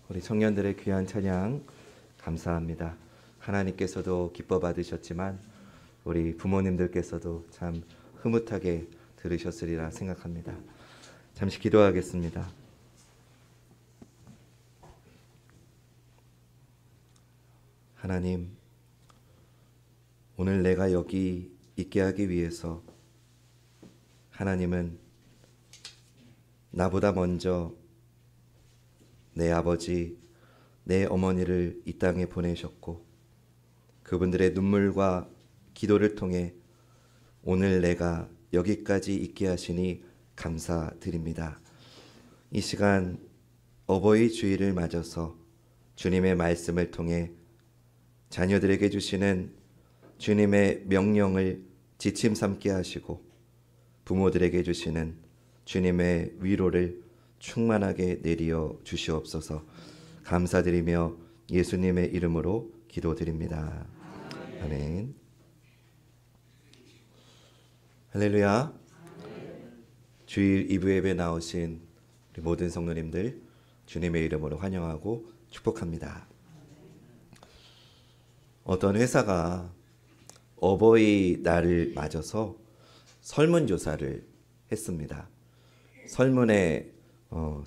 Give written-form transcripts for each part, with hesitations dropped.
우리 청년들의 귀한 찬양 감사합니다. 하나님께서도 기뻐 받으셨지만 우리 부모님들께서도 참 흐뭇하게 들으셨으리라 생각합니다. 잠시 기도하겠습니다. 하나님, 오늘 내가 여기 있게 하기 위해서 하나님은 나보다 먼저 내 아버지, 내 어머니를 이 땅에 보내셨고 그분들의 눈물과 기도를 통해 오늘 내가 여기까지 있게 하시니 감사드립니다. 이 시간 어버이 주일을 맞아서 주님의 말씀을 통해 자녀들에게 주시는 주님의 명령을 지침 삼게 하시고 부모들에게 주시는 주님의 위로를 충만하게 내리어 주시옵소서. 감사드리며 예수님의 이름으로 기도드립니다. 아멘. 할렐루야. 주일 2부 예배 나오신 우리 모든 성도님들 주님의 이름으로 환영하고 축복합니다. 어떤 회사가 어버이날을 맞아서 설문조사를 했습니다. 설문의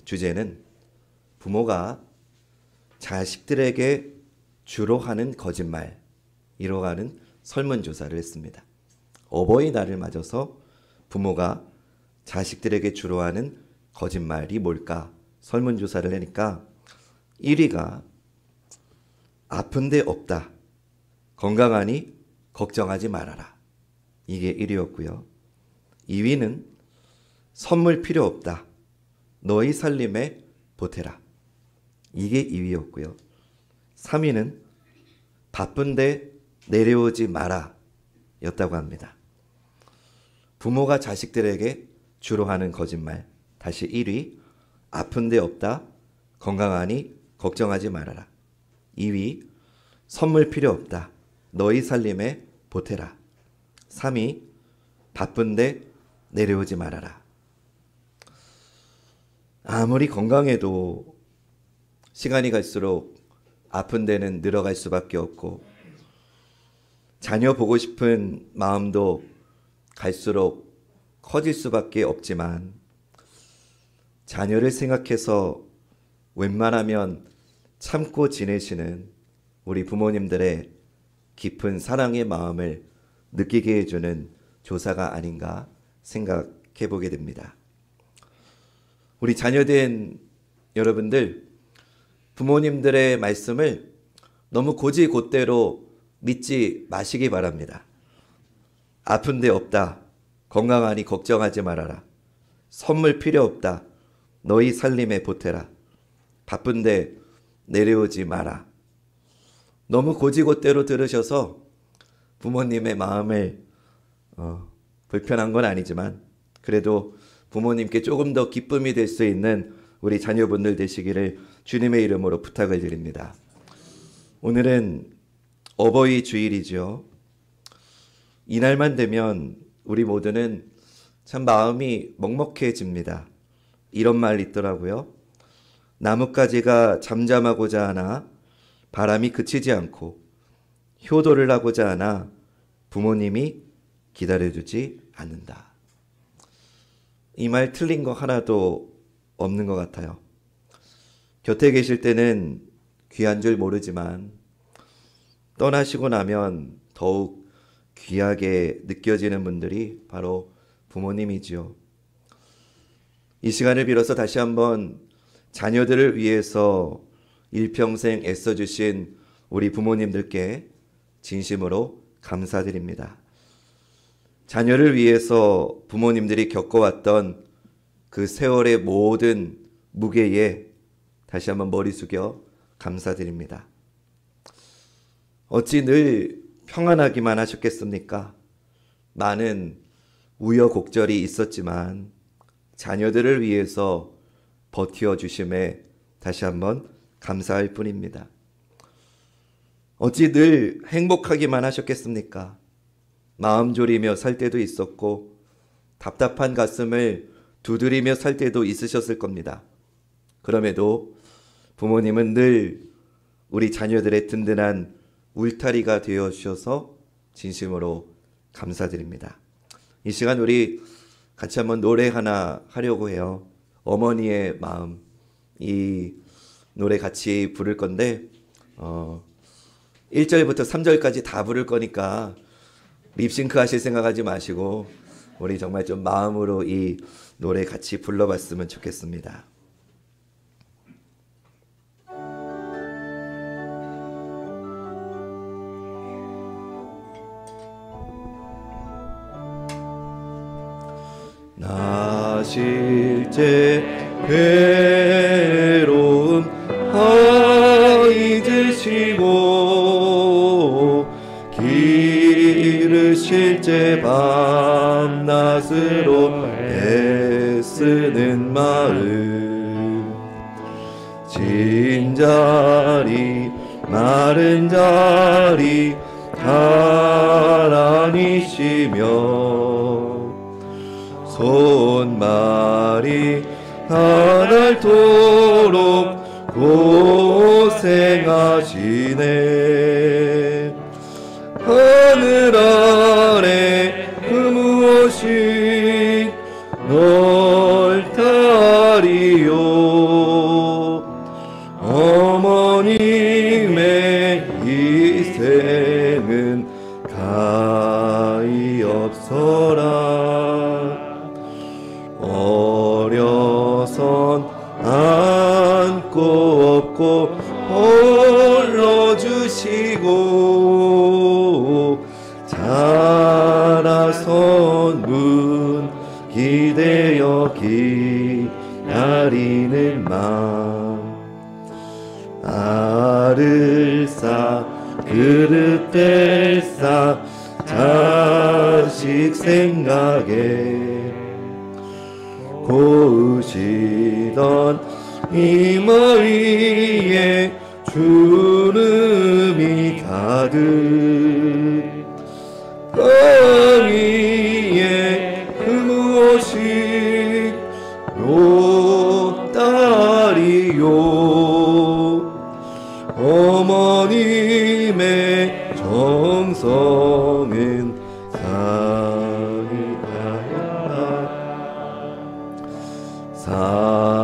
주제는 부모가 자식들에게 주로 하는 거짓말이라고 하는 설문조사를 했습니다. 어버이날을 맞아서 부모가 자식들에게 주로 하는 거짓말이 뭘까? 설문조사를 하니까 1위가 아픈 데 없다. 건강하니 걱정하지 말아라. 이게 1위였고요. 2위는 선물 필요 없다. 너희 살림에 보태라. 이게 2위였고요. 3위는 바쁜데 내려오지 마라 였다고 합니다. 부모가 자식들에게 주로 하는 거짓말. 다시 1위, 아픈데 없다. 건강하니 걱정하지 말아라. 2위, 선물 필요 없다. 너희 살림에 보태라. 3위, 바쁜데 내려오지 말아라. 아무리 건강해도 시간이 갈수록 아픈 데는 늘어갈 수밖에 없고 자녀 보고 싶은 마음도 갈수록 커질 수밖에 없지만 자녀를 생각해서 웬만하면 참고 지내시는 우리 부모님들의 깊은 사랑의 마음을 느끼게 해주는 조사가 아닌가 생각해 보게 됩니다. 우리 자녀된 여러분들, 부모님들의 말씀을 너무 곧이곧대로 믿지 마시기 바랍니다. 아픈 데 없다. 건강하니 걱정하지 말아라. 선물 필요 없다. 너희 살림에 보태라. 바쁜데 내려오지 마라. 너무 곧이곧대로 들으셔서 부모님의 마음을 불편한 건 아니지만 그래도 부모님께 조금 더 기쁨이 될 수 있는 우리 자녀분들 되시기를 주님의 이름으로 부탁을 드립니다. 오늘은 어버이 주일이죠. 이날만 되면 우리 모두는 참 마음이 먹먹해집니다. 이런 말 있더라고요. 나뭇가지가 잠잠하고자 하나 바람이 그치지 않고 효도를 하고자 하나 부모님이 기다려주지 않는다. 이 말 틀린 거 하나도 없는 것 같아요. 곁에 계실 때는 귀한 줄 모르지만 떠나시고 나면 더욱 귀하게 느껴지는 분들이 바로 부모님이지요. 이 시간을 빌어서 다시 한번 자녀들을 위해서 일평생 애써주신 우리 부모님들께 진심으로 감사드립니다. 자녀를 위해서 부모님들이 겪어왔던 그 세월의 모든 무게에 다시 한번 머리 숙여 감사드립니다. 어찌 늘 평안하기만 하셨겠습니까? 많은 우여곡절이 있었지만 자녀들을 위해서 버텨주심에 다시 한번 감사할 뿐입니다. 어찌 늘 행복하기만 하셨겠습니까? 마음 졸이며 살 때도 있었고 답답한 가슴을 두드리며 살 때도 있으셨을 겁니다. 그럼에도 부모님은 늘 우리 자녀들의 든든한 울타리가 되어 주셔서 진심으로 감사드립니다. 이 시간 우리 같이 한번 노래 하나 하려고 해요. 어머니의 마음. 이 노래 같이 부를 건데 1절부터 3절까지 다 부를 거니까 립싱크 하실 생각하지 마시고 우리 정말 좀 마음으로 이 노래 같이 불러봤으면 좋겠습니다. 나 실제 괴로움 잊으시고 기르실 제 밤낮으로 애쓰는 마음 진자리 마른 자리 하나니시며 손말이 하늘토록 고생하시네 하늘 아래 그 무엇이 넓다리요 어머님의 희생은 가히 없어라 어려선 안고 업고 홀로 주시고 자라선 문 기대어 기다리는 마음 알을 싸 그릇 뺄싸 자식 생각에 고우시던 이마 위에 주름이 가득 땅 위에 그 무엇이 높다리요 어머님의 정성은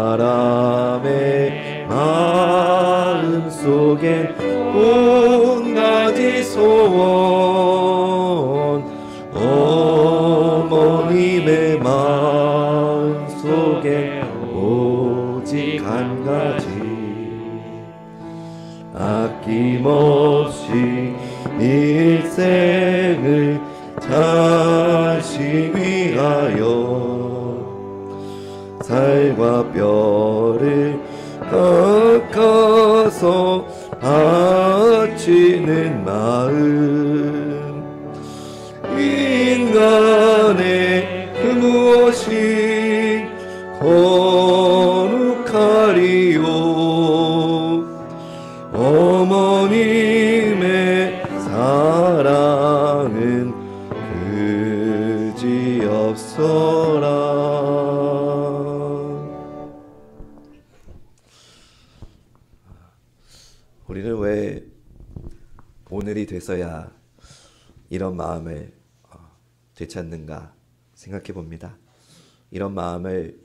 사람의 마음 속에 온 가지 소원 어머님의 마음 속에 오직 한 가지 아낌없이 일생을 자식 위하여 살과 뼈를 깎아서 바치는 마음 인간의 그 무엇이 거룩하리요 어머님의 사랑은 그지없어라 우리는 왜 오늘이 돼서야 이런 마음을 되찾는가 생각해 봅니다. 이런 마음을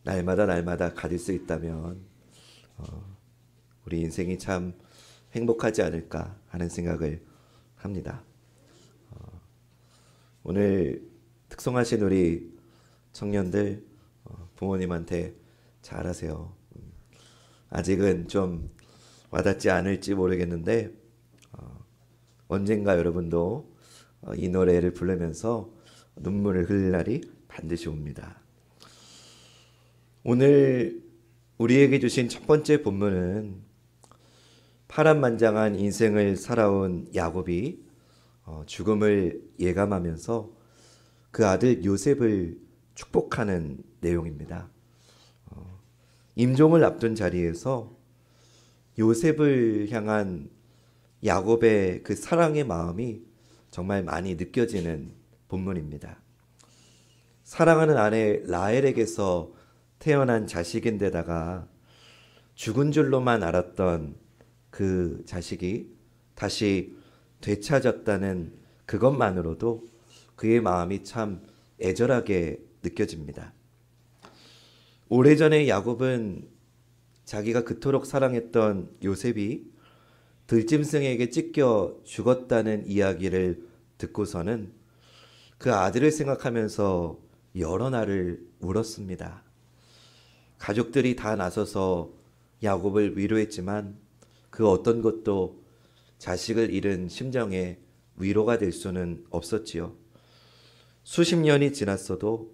날마다 가질 수 있다면 우리 인생이 참 행복하지 않을까 하는 생각을 합니다. 오늘 특성하신 우리 청년들 부모님한테 잘하세요. 아직은 좀 와닿지 않을지 모르겠는데 언젠가 여러분도 이 노래를 부르면서 눈물을 흘릴 날이 반드시 옵니다. 오늘 우리에게 주신 첫 번째 본문은 파란만장한 인생을 살아온 야곱이 죽음을 예감하면서 그 아들 요셉을 축복하는 내용입니다. 임종을 앞둔 자리에서 요셉을 향한 야곱의 그 사랑의 마음이 정말 많이 느껴지는 본문입니다. 사랑하는 아내 라헬에게서 태어난 자식인데다가 죽은 줄로만 알았던 그 자식이 다시 되찾았다는 그것만으로도 그의 마음이 참 애절하게 느껴집니다. 오래전에 야곱은 자기가 그토록 사랑했던 요셉이 들짐승에게 찢겨 죽었다는 이야기를 듣고서는 그 아들을 생각하면서 여러 날을 울었습니다. 가족들이 다 나서서 야곱을 위로했지만 그 어떤 것도 자식을 잃은 심정에 위로가 될 수는 없었지요. 수십 년이 지났어도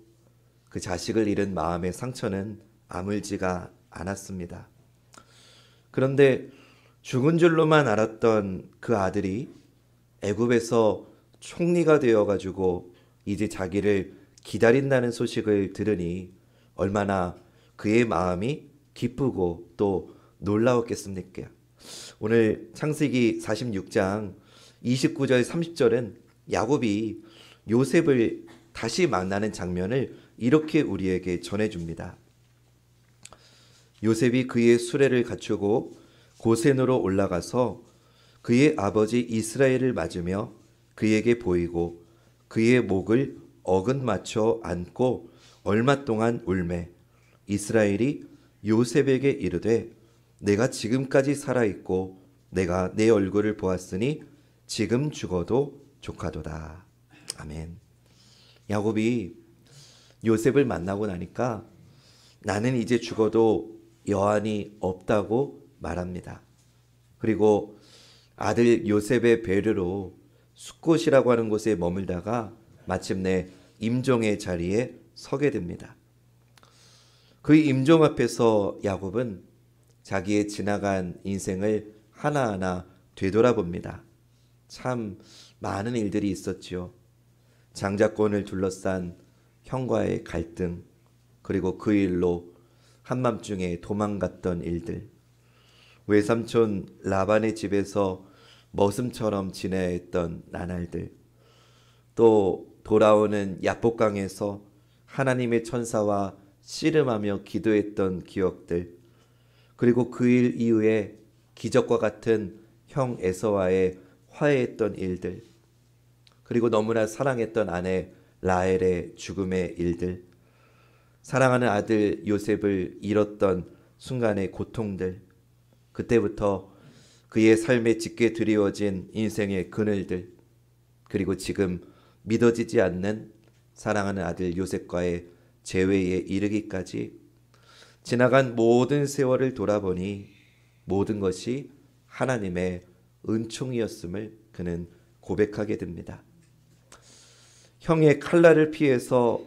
그 자식을 잃은 마음의 상처는 아물지가 않았습니다. 그런데 죽은 줄로만 알았던 그 아들이 애굽에서 총리가 되어가지고 이제 자기를 기다린다는 소식을 들으니 얼마나 그의 마음이 기쁘고 또 놀라웠겠습니까? 오늘 창세기 46장 29절 30절은 야곱이 요셉을 다시 만나는 장면을 이렇게 우리에게 전해줍니다. 요셉이 그의 수레를 갖추고 고센으로 올라가서 그의 아버지 이스라엘을 맞으며 그에게 보이고 그의 목을 어긋맞춰 안고 얼마 동안 울매 이스라엘이 요셉에게 이르되 내가 지금까지 살아있고 내가 내 얼굴을 보았으니 지금 죽어도 족하도다. 아멘. 야곱이 요셉을 만나고 나니까 나는 이제 죽어도 여한이 없다고 말합니다. 그리고 아들 요셉의 배려로 숫곳이라고 하는 곳에 머물다가 마침내 임종의 자리에 서게 됩니다. 그 임종 앞에서 야곱은 자기의 지나간 인생을 하나하나 되돌아봅니다. 참 많은 일들이 있었지요. 장자권을 둘러싼 형과의 갈등, 그리고 그 일로 한밤중에 도망갔던 일들, 외삼촌 라반의 집에서 머슴처럼 지내야 했던 나날들, 또 돌아오는 야복강에서 하나님의 천사와 씨름하며 기도했던 기억들, 그리고 그 일 이후에 기적과 같은 형 에서와의 화해했던 일들, 그리고 너무나 사랑했던 아내 라헬의 죽음의 일들, 사랑하는 아들 요셉을 잃었던 순간의 고통들, 그때부터 그의 삶에 짙게 드리워진 인생의 그늘들, 그리고 지금 믿어지지 않는 사랑하는 아들 요셉과의 재회에 이르기까지 지나간 모든 세월을 돌아보니 모든 것이 하나님의 은총이었음을 그는 고백하게 됩니다. 형의 칼날을 피해서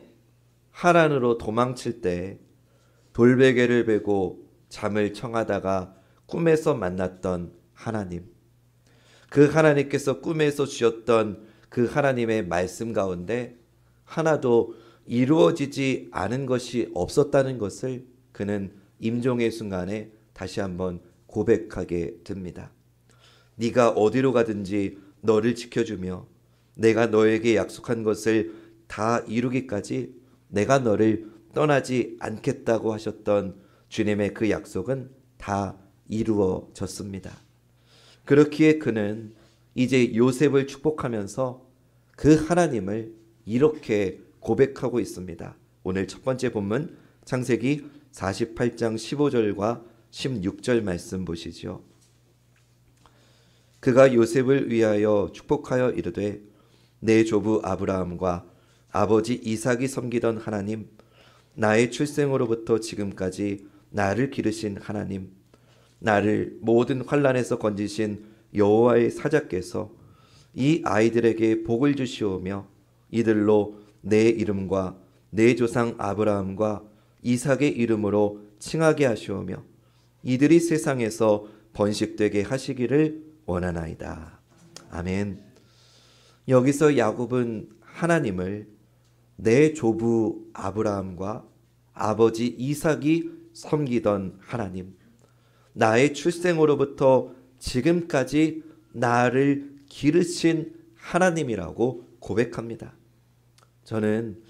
하란으로 도망칠 때 돌베개를 베고 잠을 청하다가 꿈에서 만났던 하나님, 그 하나님께서 꿈에서 주셨던 그 하나님의 말씀 가운데 하나도 이루어지지 않은 것이 없었다는 것을 그는 임종의 순간에 다시 한번 고백하게 됩니다. 네가 어디로 가든지 너를 지켜주며 내가 너에게 약속한 것을 다 이루기까지 내가 너를 떠나지 않겠다고 하셨던 주님의 그 약속은 다 이루어졌습니다. 그렇기에 그는 이제 요셉을 축복하면서 그 하나님을 이렇게 고백하고 있습니다. 오늘 첫 번째 본문 창세기 48장 15절과 16절 말씀 보시죠. 그가 요셉을 위하여 축복하여 이르되 내 조부 아브라함과 아버지 이삭이 섬기던 하나님, 나의 출생으로부터 지금까지 나를 기르신 하나님, 나를 모든 환난에서 건지신 여호와의 사자께서 이 아이들에게 복을 주시오며 이들로 내 이름과 내 조상 아브라함과 이삭의 이름으로 칭하게 하시오며 이들이 세상에서 번식되게 하시기를 원하나이다. 아멘. 여기서 야곱은 하나님을 내 조부 아브라함과 아버지 이삭이 섬기던 하나님, 나의 출생으로부터 지금까지 나를 기르신 하나님이라고 고백합니다. 저는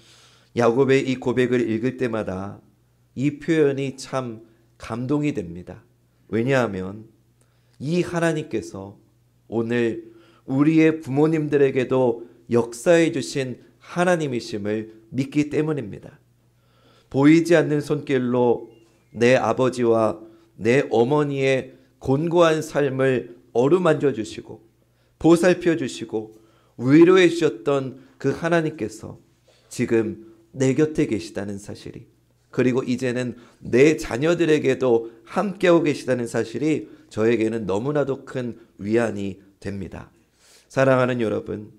야곱의 이 고백을 읽을 때마다 이 표현이 참 감동이 됩니다. 왜냐하면 이 하나님께서 오늘 우리의 부모님들에게도 역사해 주신 하나님이심을 믿기 때문입니다. 보이지 않는 손길로 내 아버지와 내 어머니의 곤고한 삶을 어루만져 주시고 보살펴 주시고 위로해 주셨던 그 하나님께서 지금 내 곁에 계시다는 사실이, 그리고 이제는 내 자녀들에게도 함께하고 계시다는 사실이 저에게는 너무나도 큰 위안이 됩니다. 사랑하는 여러분,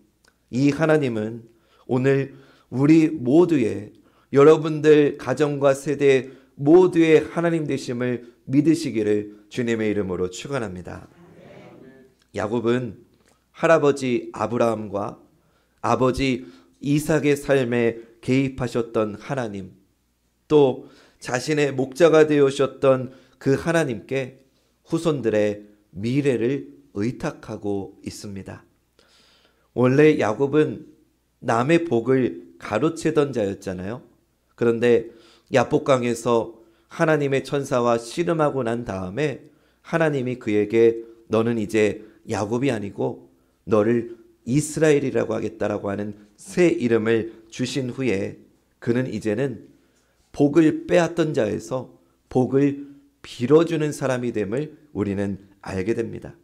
이 하나님은 오늘 우리 모두의, 여러분들 가정과 세대 모두의 하나님 되심을 믿으시기를 주님의 이름으로 축원합니다. 야곱은 할아버지 아브라함과 아버지 이삭의 삶에 개입하셨던 하나님, 또 자신의 목자가 되어주셨던 그 하나님께 후손들의 미래를 의탁하고 있습니다. 원래 야곱은 남의 복을 가로채던 자였잖아요. 그런데 야복강에서 하나님의 천사와 씨름하고 난 다음에 하나님이 그에게 너는 이제 야곱이 아니고 너를 이스라엘이라고 하겠다라고 하는 새 이름을 주신 후에 그는 이제는 복을 빼앗던 자에서 복을 빌어주는 사람이 됨을 우리는 알게 됩니다.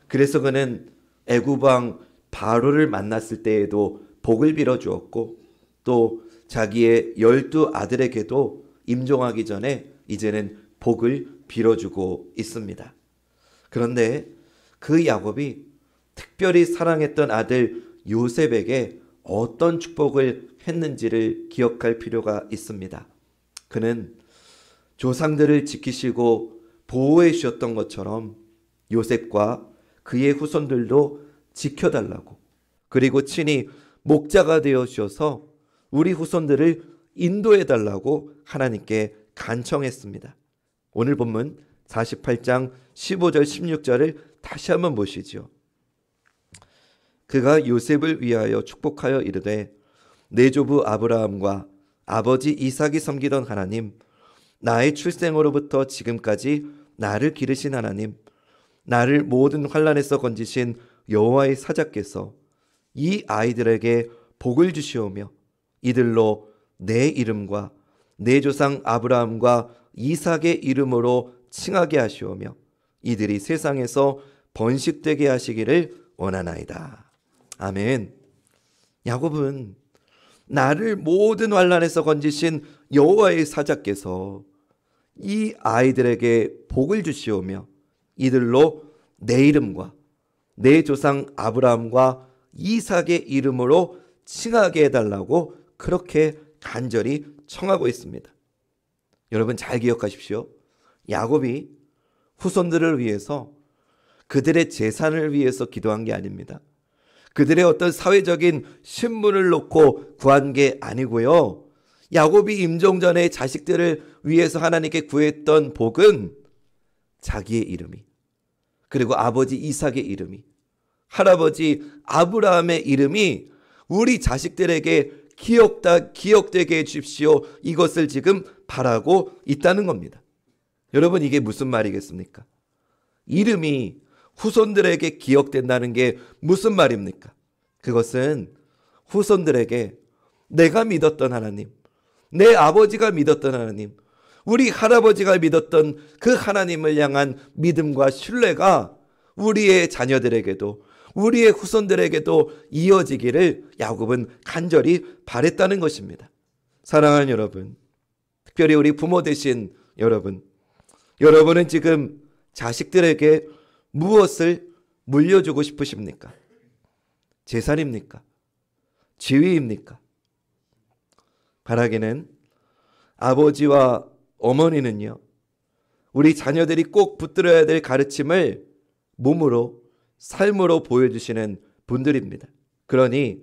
그래서 그는 애굽 왕 바로를 만났을 때에도 복을 빌어주었고 또 자기의 12 아들에게도 임종하기 전에 이제는 복을 빌어주고 있습니다. 그런데 그 야곱이 특별히 사랑했던 아들 요셉에게 어떤 축복을 했는지를 기억할 필요가 있습니다. 그는 조상들을 지키시고 보호해 주셨던 것처럼 요셉과 그의 후손들도 지켜달라고, 그리고 친히 목자가 되어 주셔서 우리 후손들을 인도해 달라고 하나님께 간청했습니다. 오늘 본문 48장 15절 16절을 다시 한번 보시죠. 그가 요셉을 위하여 축복하여 이르되 내 조부 아브라함과 아버지 이삭이 섬기던 하나님, 나의 출생으로부터 지금까지 나를 기르신 하나님, 나를 모든 환난에서 건지신 여호와의 사자께서 이 아이들에게 복을 주시오며 이들로 내 이름과 내 조상 아브라함과 이삭의 이름으로 칭하게 하시오며 이들이 세상에서 번식되게 하시기를 원하나이다. 아멘. 야곱은 나를 모든 환난에서 건지신 여호와의 사자께서 이 아이들에게 복을 주시오며 이들로 내 이름과 내 조상 아브라함과 이삭의 이름으로 칭하게 해달라고 그렇게 간절히 청하고 있습니다. 여러분 잘 기억하십시오. 야곱이 후손들을 위해서, 그들의 재산을 위해서 기도한 게 아닙니다. 그들의 어떤 사회적인 신분을 놓고 구한 게 아니고요. 야곱이 임종 전에 자식들을 위해서 하나님께 구했던 복은 자기의 이름이, 그리고 아버지 이삭의 이름이, 할아버지 아브라함의 이름이 우리 자식들에게 기억되게 해주십시오. 이것을 지금 바라고 있다는 겁니다. 여러분 이게 무슨 말이겠습니까? 이름이 후손들에게 기억된다는 게 무슨 말입니까? 그것은 후손들에게 내가 믿었던 하나님, 내 아버지가 믿었던 하나님, 우리 할아버지가 믿었던 그 하나님을 향한 믿음과 신뢰가 우리의 자녀들에게도 우리의 후손들에게도 이어지기를 야곱은 간절히 바랬다는 것입니다. 사랑하는 여러분, 특별히 우리 부모 되신 여러분은 지금 자식들에게 무엇을 물려주고 싶으십니까? 재산입니까? 지위입니까? 바라기는 아버지와 어머니는요, 우리 자녀들이 꼭 붙들어야 될 가르침을 몸으로, 삶으로 보여주시는 분들입니다. 그러니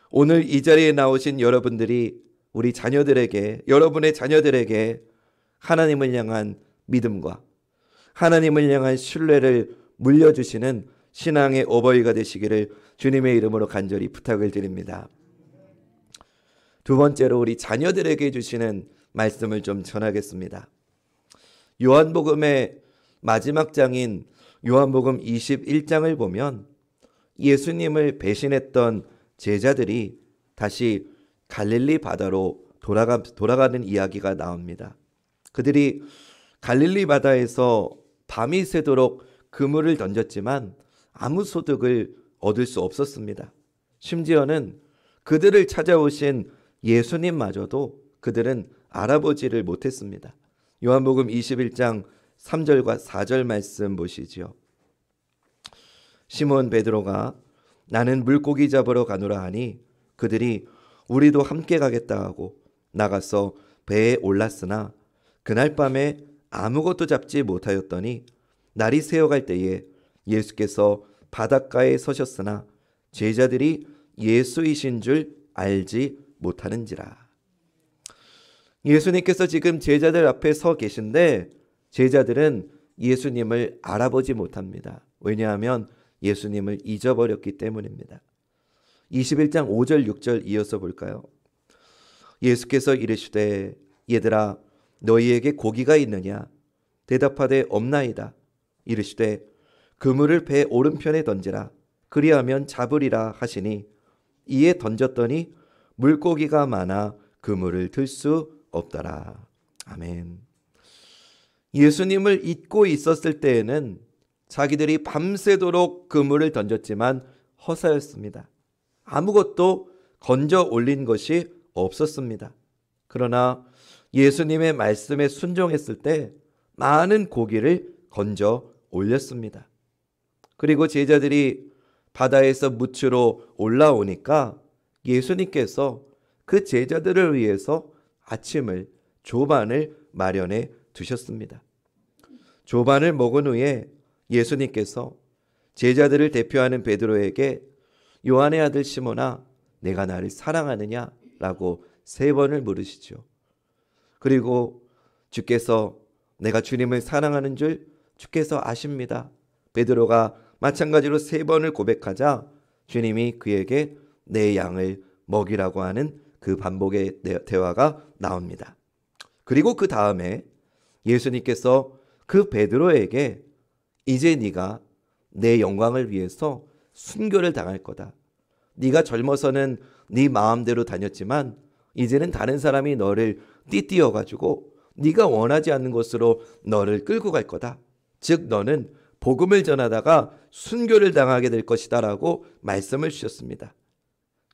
오늘 이 자리에 나오신 여러분들이 우리 자녀들에게, 여러분의 자녀들에게 하나님을 향한 믿음과 하나님을 향한 신뢰를 물려주시는 신앙의 어버이가 되시기를 주님의 이름으로 간절히 부탁을 드립니다. 두 번째로 우리 자녀들에게 주시는 말씀을 좀 전하겠습니다. 요한복음의 마지막 장인 요한복음 21장을 보면 예수님을 배신했던 제자들이 다시 갈릴리 바다로 돌아가는 이야기가 나옵니다. 그들이 갈릴리 바다에서 밤이 새도록 그물을 던졌지만 아무 소득을 얻을 수 없었습니다. 심지어는 그들을 찾아오신 예수님마저도 그들은 알아보지를 못했습니다. 요한복음 21장 3절과 4절 말씀 보시지요. 시몬 베드로가 나는 물고기 잡으러 가노라 하니 그들이 우리도 함께 가겠다 하고 나가서 배에 올랐으나 그날 밤에 아무것도 잡지 못하였더니 날이 새어갈 때에 예수께서 바닷가에 서셨으나 제자들이 예수이신 줄 알지 못하는지라. 예수님께서 지금 제자들 앞에 서 계신데 제자들은 예수님을 알아보지 못합니다. 왜냐하면 예수님을 잊어버렸기 때문입니다. 21장 5절 6절 이어서 볼까요? 예수께서 이르시되 얘들아 너희에게 고기가 있느냐? 대답하되 없나이다. 이르시되 그물을 배 오른편에 던지라. 그리하면 잡으리라 하시니 이에 던졌더니 물고기가 많아 그물을 들 수 없더라. 아멘. 예수님을 잊고 있었을 때에는 자기들이 밤새도록 그물을 던졌지만 허사였습니다. 아무것도 건져 올린 것이 없었습니다. 그러나 예수님의 말씀에 순종했을 때 많은 고기를 건져 올렸습니다. 그리고 제자들이 바다에서 무치러 올라오니까 예수님께서 그 제자들을 위해서 아침을 조반을 마련해 두셨습니다. 조반을 먹은 후에 예수님께서 제자들을 대표하는 베드로에게 요한의 아들 시몬아 내가 나를 사랑하느냐? 라고 3번을 물으시죠. 그리고 주께서 내가 주님을 사랑하는 줄 주께서 아십니다. 베드로가 마찬가지로 3번을 고백하자 주님이 그에게 내 양을 먹이라고 하는 그 반복의 대화가 나옵니다. 그리고 그 다음에 예수님께서 그 베드로에게 이제 네가 내 영광을 위해서 순교를 당할 거다. 네가 젊어서는 네 마음대로 다녔지만 이제는 다른 사람이 너를 띠띠어가지고 네가 원하지 않는 곳으로 너를 끌고 갈 거다. 즉 너는 복음을 전하다가 순교를 당하게 될 것이다 라고 말씀을 주셨습니다.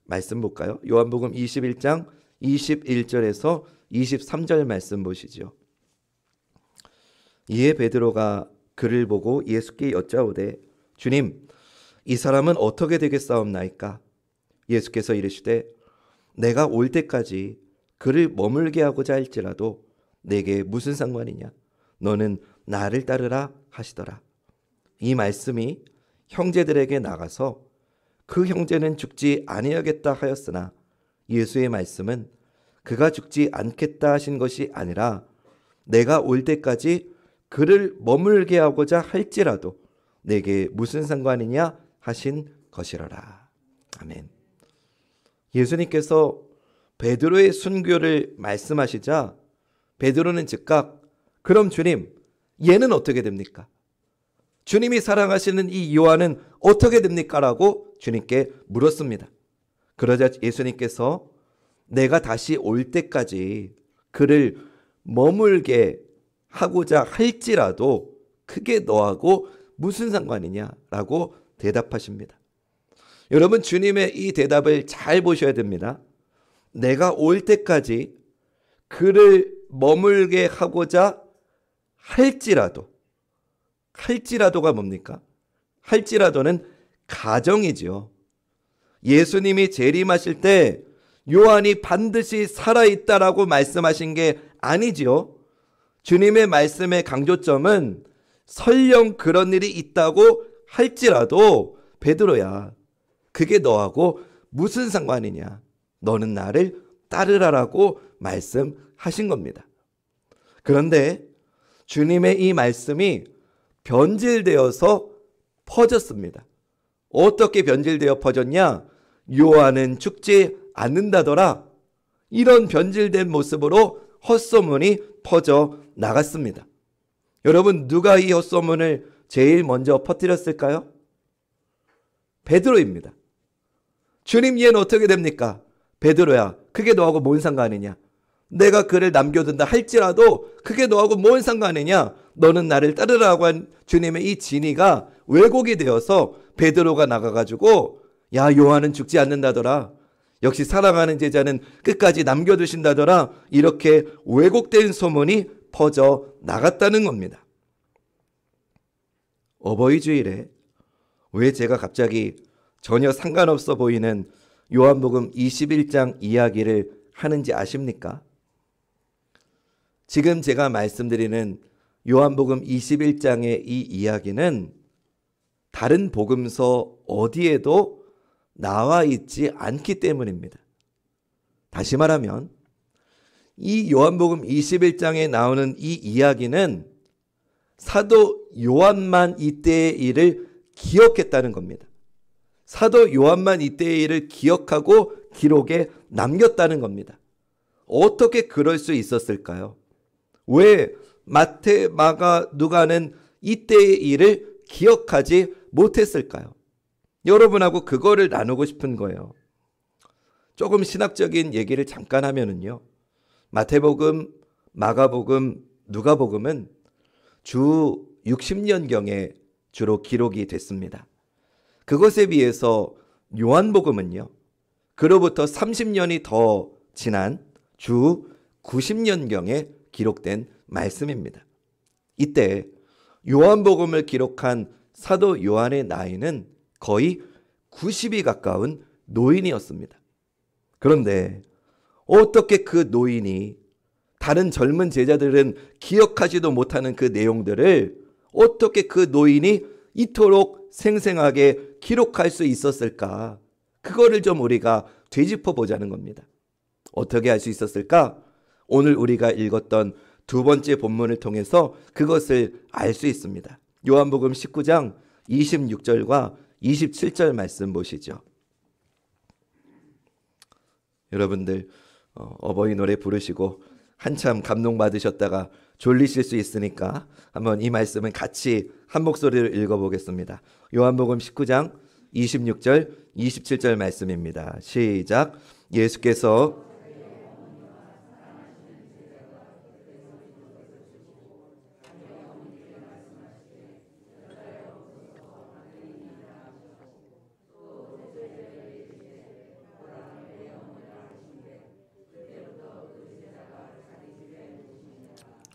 말씀 볼까요? 요한복음 21장 21절에서 23절 말씀 보시죠. 이에 베드로가 그를 보고 예수께 여짜오되 주님 이 사람은 어떻게 되겠사옵나이까? 예수께서 이르시되 내가 올 때까지 그를 머물게 하고자 할지라도 내게 무슨 상관이냐? 너는 나를 따르라 하시더라. 이 말씀이 형제들에게 나가서 그 형제는 죽지 아니하겠다 하였으나 예수의 말씀은 그가 죽지 않겠다 하신 것이 아니라 내가 올 때까지 그를 머물게 하고자 할지라도 내게 무슨 상관이냐 하신 것이로라. 아멘. 예수님께서 베드로의 순교를 말씀하시자 베드로는 즉각 그럼 주님 얘는 어떻게 됩니까? 주님이 사랑하시는 이 요한은 어떻게 됩니까? 라고 주님께 물었습니다. 그러자 예수님께서 내가 다시 올 때까지 그를 머물게 하고자 할지라도 그게 너하고 무슨 상관이냐라고 대답하십니다. 여러분 주님의 이 대답을 잘 보셔야 됩니다. 내가 올 때까지 그를 머물게 하고자 할지라도가 뭡니까? 할지라도는 가정이지요. 예수님이 재림하실 때 요한이 반드시 살아있다라고 말씀하신 게 아니지요. 주님의 말씀의 강조점은 설령 그런 일이 있다고 할지라도 베드로야 그게 너하고 무슨 상관이냐? 너는 나를 따르라라고 말씀하신 겁니다. 그런데 주님의 이 말씀이 변질되어서 퍼졌습니다. 어떻게 변질되어 퍼졌냐? 요한은 죽지 않는다더라. 이런 변질된 모습으로 헛소문이 퍼져 나갔습니다. 여러분, 누가 이 헛소문을 제일 먼저 퍼뜨렸을까요? 베드로입니다. 주님, 얘는 어떻게 됩니까? 베드로야, 그게 너하고 뭔 상관이냐? 내가 그를 남겨둔다 할지라도 그게 너하고 뭔 상관이냐? 너는 나를 따르라고 한 주님의 이 진의가 왜곡이 되어서 베드로가 나가가지고, 야, 요한은 죽지 않는다더라, 역시 사랑하는 제자는 끝까지 남겨두신다더라, 이렇게 왜곡된 소문이 퍼져 나갔다는 겁니다. 어버이 주일에 왜 제가 갑자기 전혀 상관없어 보이는 요한복음 21장 이야기를 하는지 아십니까? 지금 제가 말씀드리는 요한복음 21장의 이 이야기는 다른 복음서 어디에도 나와 있지 않기 때문입니다. 다시 말하면 이 요한복음 21장에 나오는 이 이야기는 사도 요한만 이때의 일을 기억했다는 겁니다. 사도 요한만 이때의 일을 기억하고 기록에 남겼다는 겁니다. 어떻게 그럴 수 있었을까요? 왜 마태, 마가, 누가는 이때의 일을 기억하지 못했을까요? 여러분하고 그거를 나누고 싶은 거예요. 조금 신학적인 얘기를 잠깐 하면은요, 마태복음, 마가복음, 누가복음은 주 60년경에 주로 기록이 됐습니다. 그것에 비해서 요한복음은요, 그로부터 30년이 더 지난 주 90년경에 기록된 말씀입니다. 이때 요한복음을 기록한 사도 요한의 나이는 거의 90이 가까운 노인이었습니다. 그런데 어떻게 그 노인이 다른 젊은 제자들은 기억하지도 못하는 그 내용들을 어떻게 그 노인이 이토록 생생하게 기록할 수 있었을까? 그거를 좀 우리가 되짚어 보자는 겁니다. 어떻게 할 수 있었을까? 오늘 우리가 읽었던 두 번째 본문을 통해서 그것을 알 수 있습니다. 요한복음 19장 26절과 27절 말씀 보시죠. 여러분들 어버이 노래 부르시고 한참 감동받으셨다가 졸리실 수 있으니까 한번 이 말씀은 같이 한 목소리로 읽어보겠습니다. 요한복음 19장 26절 27절 말씀입니다. 시작. 예수께서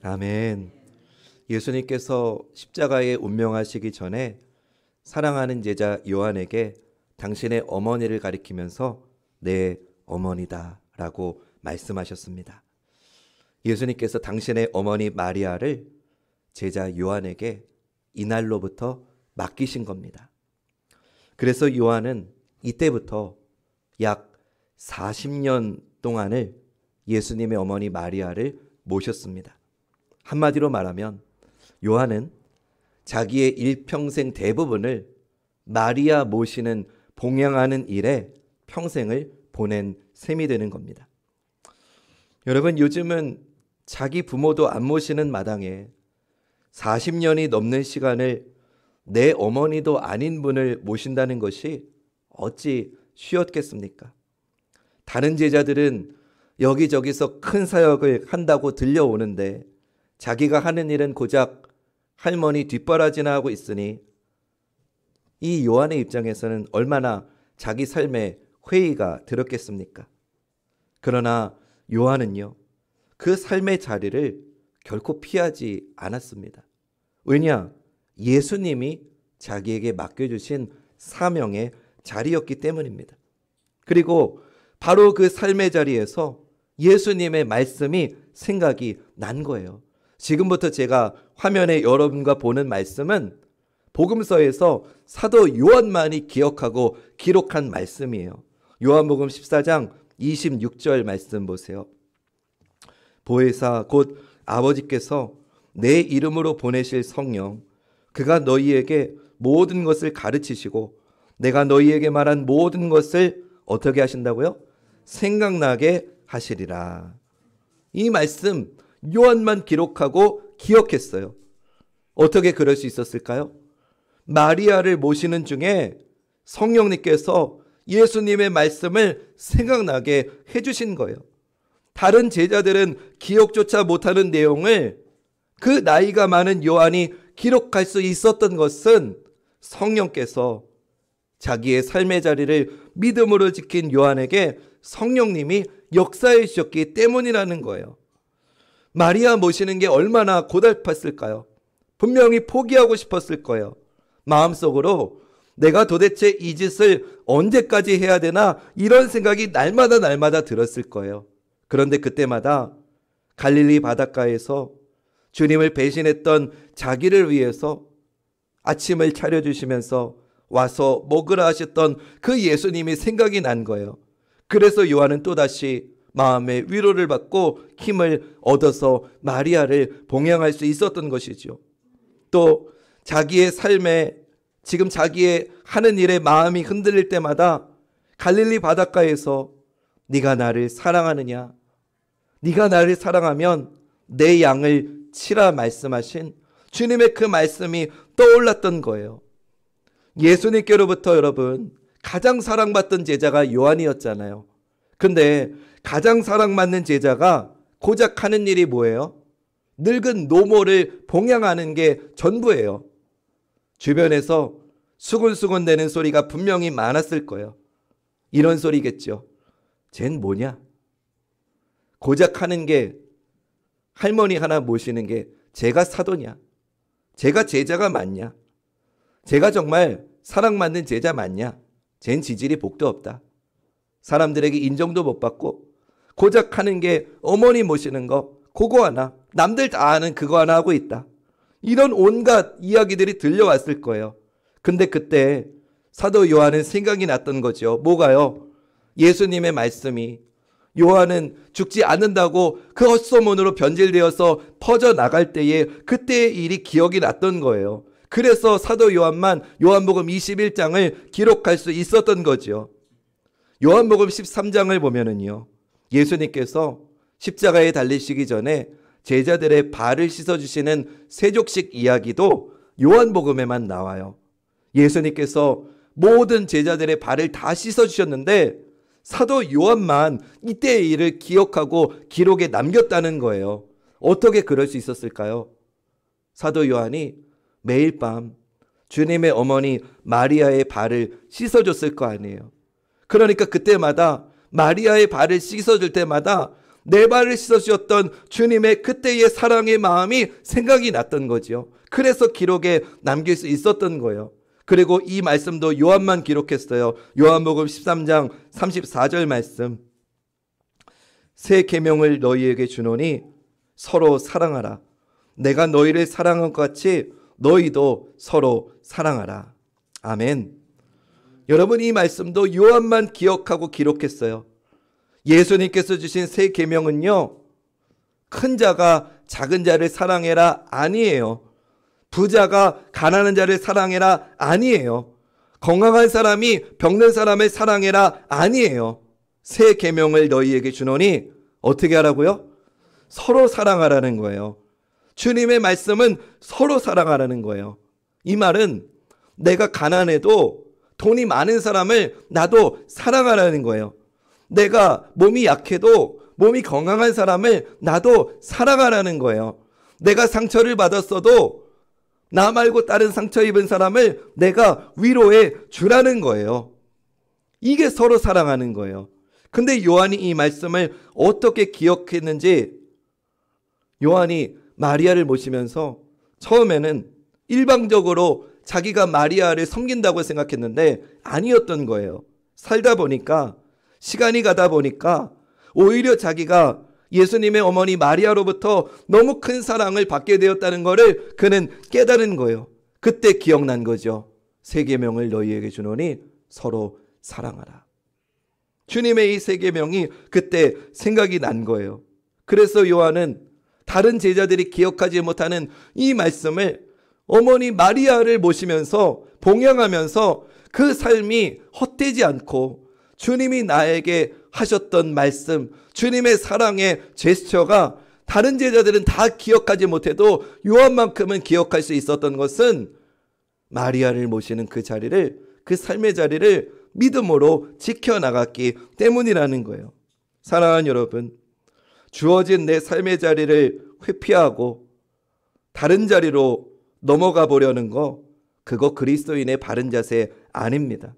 아멘. 예수님께서 십자가에 운명하시기 전에 사랑하는 제자 요한에게 당신의 어머니를 가리키면서 내 어머니다 라고 말씀하셨습니다. 예수님께서 당신의 어머니 마리아를 제자 요한에게 이날로부터 맡기신 겁니다. 그래서 요한은 이때부터 약 40년 동안을 예수님의 어머니 마리아를 모셨습니다. 한마디로 말하면 요한은 자기의 일평생 대부분을 마리아 모시는 봉양하는 일에 평생을 보낸 셈이 되는 겁니다. 여러분, 요즘은 자기 부모도 안 모시는 마당에 40년이 넘는 시간을 내 어머니도 아닌 분을 모신다는 것이 어찌 쉬웠겠습니까? 다른 제자들은 여기저기서 큰 사역을 한다고 들려오는데 자기가 하는 일은 고작 할머니 뒷바라지나 하고 있으니 이 요한의 입장에서는 얼마나 자기 삶에 회의가 들었겠습니까? 그러나 요한은요, 그 삶의 자리를 결코 피하지 않았습니다. 왜냐? 예수님이 자기에게 맡겨주신 사명의 자리였기 때문입니다. 그리고 바로 그 삶의 자리에서 예수님의 말씀이 생각이 난 거예요. 지금부터 제가 화면에 여러분과 보는 말씀은 복음서에서 사도 요한만이 기억하고 기록한 말씀이에요. 요한복음 14장 26절 말씀 보세요. 보혜사 곧 아버지께서 내 이름으로 보내실 성령, 그가 너희에게 모든 것을 가르치시고 내가 너희에게 말한 모든 것을 어떻게 하신다고요? 생각나게 하시리라. 이 말씀 요한만 기록하고 기억했어요. 어떻게 그럴 수 있었을까요? 마리아를 모시는 중에 성령님께서 예수님의 말씀을 생각나게 해주신 거예요. 다른 제자들은 기억조차 못하는 내용을 그 나이가 많은 요한이 기록할 수 있었던 것은 성령께서 자기의 삶의 자리를 믿음으로 지킨 요한에게 성령님이 역사해 주셨기 때문이라는 거예요. 마리아 모시는 게 얼마나 고달팠을까요? 분명히 포기하고 싶었을 거예요. 마음속으로 내가 도대체 이 짓을 언제까지 해야 되나 이런 생각이 날마다 들었을 거예요. 그런데 그때마다 갈릴리 바닷가에서 주님을 배신했던 자기를 위해서 아침을 차려주시면서 와서 먹으라 하셨던 그 예수님이 생각이 난 거예요. 그래서 요한은 또다시 마음의 위로를 받고 힘을 얻어서 마리아를 봉양할 수 있었던 것이죠. 또 자기의 삶에 지금 자기의 하는 일에 마음이 흔들릴 때마다 갈릴리 바닷가에서 네가 나를 사랑하느냐? 네가 나를 사랑하면 내 양을 치라 말씀하신 주님의 그 말씀이 떠올랐던 거예요. 예수님께로부터 여러분 가장 사랑받던 제자가 요한이었잖아요. 근데 가장 사랑받는 제자가 고작 하는 일이 뭐예요? 늙은 노모를 봉양하는 게 전부예요. 주변에서 수군수군 대는 소리가 분명히 많았을 거예요. 이런 소리겠죠. 쟨 뭐냐? 고작 하는 게 할머니 하나 모시는 게 제가 사도냐? 제가 제자가 맞냐? 제가 정말 사랑받는 제자 맞냐? 쟨 지질이 복도 없다. 사람들에게 인정도 못 받고 고작 하는 게 어머니 모시는 거 그거 하나, 남들 다 아는 그거 하나 하고 있다. 이런 온갖 이야기들이 들려왔을 거예요. 근데 그때 사도 요한은 생각이 났던 거죠. 뭐가요? 예수님의 말씀이 요한은 죽지 않는다고 그 헛소문으로 변질되어서 퍼져나갈 때에 그때의 일이 기억이 났던 거예요. 그래서 사도 요한만 요한복음 21장을 기록할 수 있었던 거죠. 요한복음 13장을 보면은요, 예수님께서 십자가에 달리시기 전에 제자들의 발을 씻어주시는 세족식 이야기도 요한복음에만 나와요. 예수님께서 모든 제자들의 발을 다 씻어주셨는데 사도 요한만 이때의 일을 기억하고 기록에 남겼다는 거예요. 어떻게 그럴 수 있었을까요? 사도 요한이 매일 밤 주님의 어머니 마리아의 발을 씻어줬을 거 아니에요. 그러니까 그때마다 마리아의 발을 씻어줄 때마다 내 발을 씻어주셨던 주님의 그때의 사랑의 마음이 생각이 났던 거죠. 그래서 기록에 남길 수 있었던 거예요. 그리고 이 말씀도 요한만 기록했어요. 요한복음 13장 34절 말씀. 새 계명을 너희에게 주노니 서로 사랑하라. 내가 너희를 사랑한 것 같이 너희도 서로 사랑하라. 아멘. 여러분, 이 말씀도 요한만 기억하고 기록했어요. 예수님께서 주신 새 계명은요, 큰 자가 작은 자를 사랑해라 아니에요. 부자가 가난한 자를 사랑해라 아니에요. 건강한 사람이 병든 사람을 사랑해라 아니에요. 새 계명을 너희에게 주노니 어떻게 하라고요? 서로 사랑하라는 거예요. 주님의 말씀은 서로 사랑하라는 거예요. 이 말은 내가 가난해도 돈이 많은 사람을 나도 사랑하라는 거예요. 내가 몸이 약해도 몸이 건강한 사람을 나도 사랑하라는 거예요. 내가 상처를 받았어도 나 말고 다른 상처 입은 사람을 내가 위로해 주라는 거예요. 이게 서로 사랑하는 거예요. 근데 요한이 이 말씀을 어떻게 기억했는지, 요한이 마리아를 모시면서 처음에는 일방적으로 자기가 마리아를 섬긴다고 생각했는데 아니었던 거예요. 살다 보니까, 시간이 가다 보니까 오히려 자기가 예수님의 어머니 마리아로부터 너무 큰 사랑을 받게 되었다는 것을 그는 깨달은 거예요. 그때 기억난 거죠. 새 계명을 너희에게 주노니 서로 사랑하라. 주님의 이 새 계명이 그때 생각이 난 거예요. 그래서 요한은 다른 제자들이 기억하지 못하는 이 말씀을 어머니 마리아를 모시면서 봉양하면서 그 삶이 헛되지 않고 주님이 나에게 하셨던 말씀, 주님의 사랑의 제스처가 다른 제자들은 다 기억하지 못해도 요한만큼은 기억할 수 있었던 것은 마리아를 모시는 그 자리를, 그 삶의 자리를 믿음으로 지켜나갔기 때문이라는 거예요. 사랑하는 여러분, 주어진 내 삶의 자리를 회피하고 다른 자리로 넘어가 보려는 거, 그거 그리스도인의 바른 자세 아닙니다.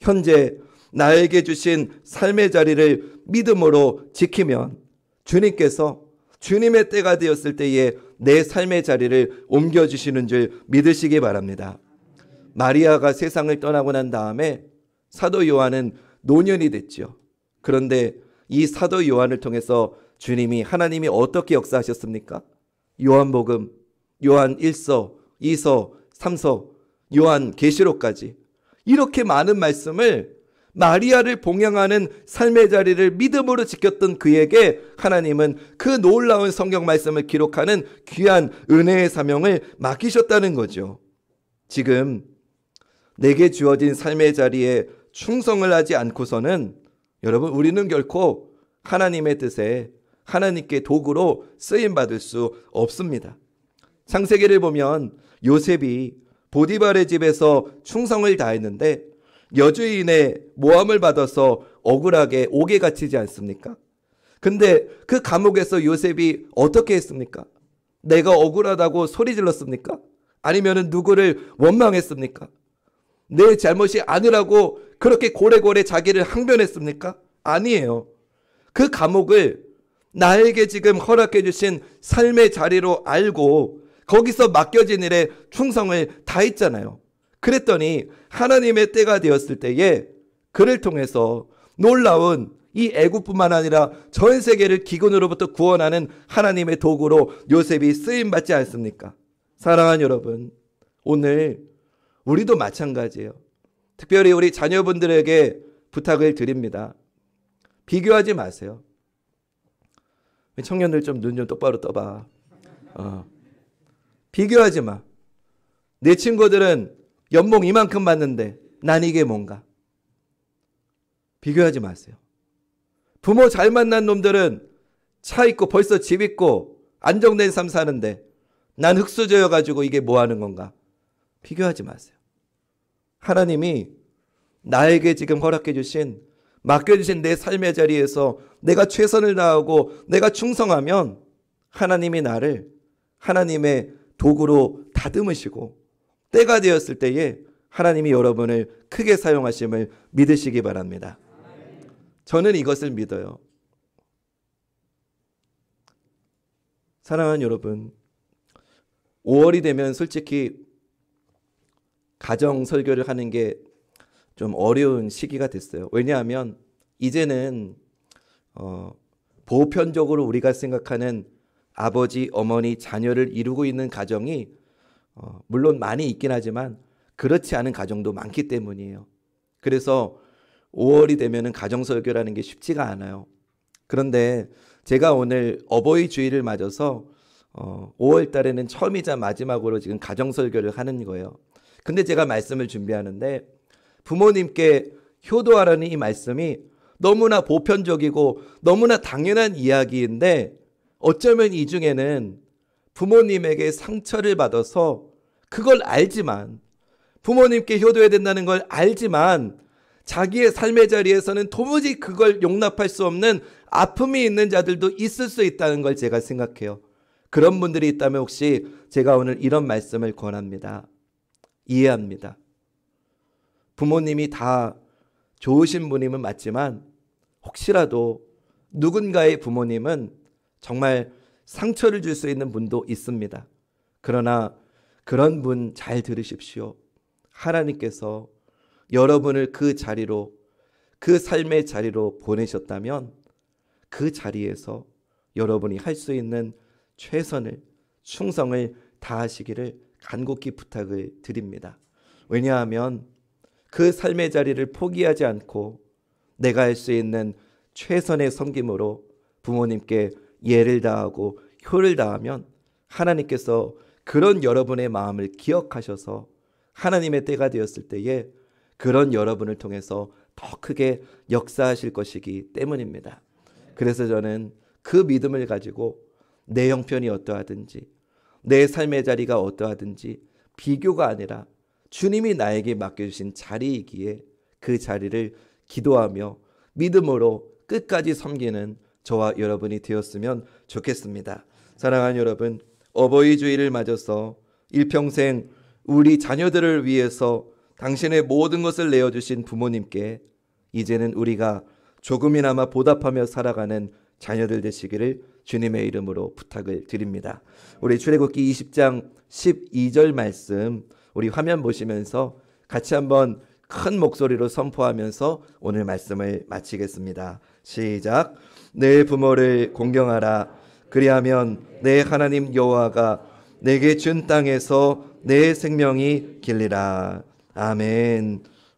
현재 나에게 주신 삶의 자리를 믿음으로 지키면 주님께서 주님의 때가 되었을 때에 내 삶의 자리를 옮겨주시는 줄 믿으시기 바랍니다. 마리아가 세상을 떠나고 난 다음에 사도 요한은 노년이 됐죠. 그런데 이 사도 요한을 통해서 주님이, 하나님이 어떻게 역사하셨습니까? 요한복음, 요한 1서, 2서, 3서, 요한 계시록까지 이렇게 많은 말씀을 마리아를 봉양하는 삶의 자리를 믿음으로 지켰던 그에게 하나님은 그 놀라운 성경 말씀을 기록하는 귀한 은혜의 사명을 맡기셨다는 거죠. 지금 내게 주어진 삶의 자리에 충성을 하지 않고서는 여러분, 우리는 결코 하나님의 뜻에, 하나님께 도구로 쓰임받을 수 없습니다. 창세기를 보면 요셉이 보디발의 집에서 충성을 다했는데 여주인의 모함을 받아서 억울하게 옥에 갇히지 않습니까? 근데 그 감옥에서 요셉이 어떻게 했습니까? 내가 억울하다고 소리 질렀습니까? 아니면 누구를 원망했습니까? 내 잘못이 아니라고 그렇게 고래고래 자기를 항변했습니까? 아니에요. 그 감옥을 나에게 지금 허락해 주신 삶의 자리로 알고 거기서 맡겨진 일에 충성을 다했잖아요. 그랬더니 하나님의 때가 되었을 때에 그를 통해서 놀라운 이 애국뿐만 아니라 전 세계를 기근으로부터 구원하는 하나님의 도구로 요셉이 쓰임받지 않습니까? 사랑하는 여러분, 오늘 우리도 마찬가지예요. 특별히 우리 자녀분들에게 부탁을 드립니다. 비교하지 마세요. 청년들 좀 눈 좀 똑바로 떠봐. 비교하지 마. 내 친구들은 연봉 이만큼 받는데 난 이게 뭔가. 비교하지 마세요. 부모 잘 만난 놈들은 차 있고 벌써 집 있고 안정된 삶 사는데 난 흙수저여가지고 이게 뭐 하는 건가. 비교하지 마세요. 하나님이 나에게 지금 허락해 주신, 맡겨주신 내 삶의 자리에서 내가 최선을 다하고 내가 충성하면 하나님이 나를 하나님의 도구로 다듬으시고 때가 되었을 때에 하나님이 여러분을 크게 사용하심을 믿으시기 바랍니다. 저는 이것을 믿어요. 사랑하는 여러분, 5월이 되면 솔직히 가정 설교를 하는 게 좀 어려운 시기가 됐어요. 왜냐하면 이제는 보편적으로 우리가 생각하는 아버지, 어머니, 자녀를 이루고 있는 가정이 물론 많이 있긴 하지만 그렇지 않은 가정도 많기 때문이에요. 그래서 5월이 되면은 가정 설교라는 게 쉽지가 않아요. 그런데 제가 오늘 어버이 주일을 맞아서 5월 달에는 처음이자 마지막으로 지금 가정 설교를 하는 거예요. 근데 제가 말씀을 준비하는데 부모님께 효도하라는 이 말씀이 너무나 보편적이고 너무나 당연한 이야기인데 어쩌면 이 중에는 부모님에게 상처를 받아서 그걸 알지만, 부모님께 효도해야 된다는 걸 알지만 자기의 삶의 자리에서는 도무지 그걸 용납할 수 없는 아픔이 있는 자들도 있을 수 있다는 걸 제가 생각해요. 그런 분들이 있다면 혹시 제가 오늘 이런 말씀을 권합니다. 이해합니다. 부모님이 다 좋으신 분이면 맞지만 혹시라도 누군가의 부모님은 정말 상처를 줄 수 있는 분도 있습니다. 그러나 그런 분 잘 들으십시오. 하나님께서 여러분을 그 자리로, 그 삶의 자리로 보내셨다면 그 자리에서 여러분이 할 수 있는 최선을, 충성을 다하시기를 간곡히 부탁을 드립니다. 왜냐하면 그 삶의 자리를 포기하지 않고 내가 할 수 있는 최선의 섬김으로 부모님께 예를 다하고 효를 다하면 하나님께서 그런 여러분의 마음을 기억하셔서 하나님의 때가 되었을 때에 그런 여러분을 통해서 더 크게 역사하실 것이기 때문입니다. 그래서 저는 그 믿음을 가지고 내 형편이 어떠하든지 내 삶의 자리가 어떠하든지 비교가 아니라 주님이 나에게 맡겨주신 자리이기에 그 자리를 기도하며 믿음으로 끝까지 섬기는 저와 여러분이 되었으면 좋겠습니다. 사랑하는 여러분, 어버이 주일을 맞아서 일평생 우리 자녀들을 위해서 당신의 모든 것을 내어주신 부모님께 이제는 우리가 조금이나마 보답하며 살아가는 자녀들 되시기를 주님의 이름으로 부탁을 드립니다. 우리 출애굽기 20장 12절 말씀 우리 화면 보시면서 같이 한번 큰 목소리로 선포하면서 오늘 말씀을 마치겠습니다. 시작. 내 부모를 공경하라. 그리하면 내 하나님 여호와가 내게 준 땅에서 내 생명이 길리라. 아멘.